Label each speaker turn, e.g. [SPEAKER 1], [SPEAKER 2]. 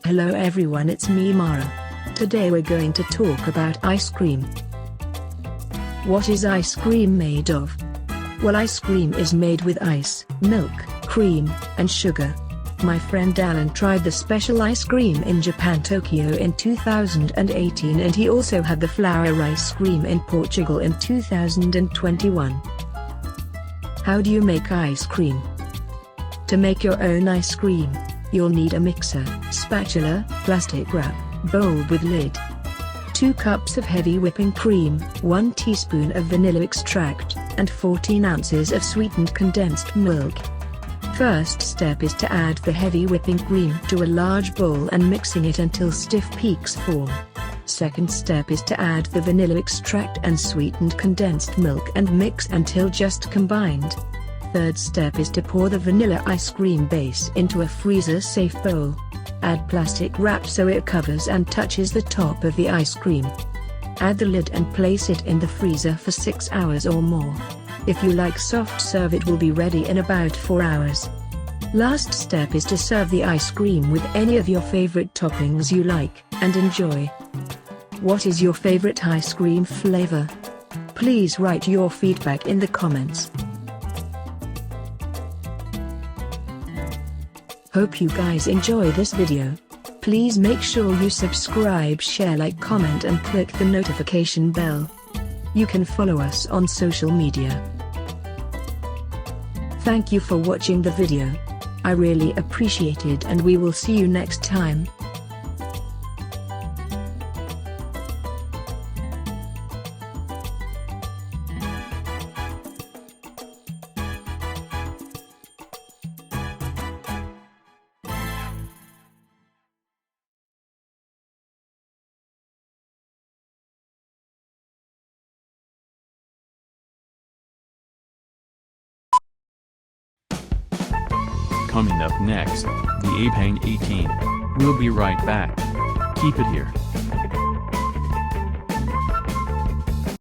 [SPEAKER 1] Hello everyone, it's me Mara. Today we're going to talk about ice cream. What is ice cream made of? Well, ice cream is made with ice, milk, cream, and sugar. My friend Alan tried the special ice cream in Japan, Tokyo in 2018, and he also had the flour ice cream in Portugal in 2021. How do you make ice cream? To make your own ice cream, you'll need a mixer, spatula, plastic wrap, bowl with lid, 2 cups of heavy whipping cream, 1 teaspoon of vanilla extract, and 14 ounces of sweetened condensed milk. First step is to add the heavy whipping cream to a large bowl and mixing it until stiff peaks form. Second step is to add the vanilla extract and sweetened condensed milk and mix until just combined. Third step is to pour the vanilla ice cream base into a freezer-safe bowl. Add plastic wrap so it covers and touches the top of the ice cream. Add the lid and place it in the freezer for 6 hours or more. If you like soft serve, it will be ready in about 4 hours. Last step is to serve the ice cream with any of your favorite toppings you like, and enjoy. What is your favorite ice cream flavor? Please write your feedback in the comments. Hope you guys enjoy this video. Please make sure you subscribe, share, like, comment and click the notification bell. You can follow us on social media. Thank you for watching the video. I really appreciate it, and we will see you next time.
[SPEAKER 2] Coming up next, TheApang18. We'll be right back. Keep it here.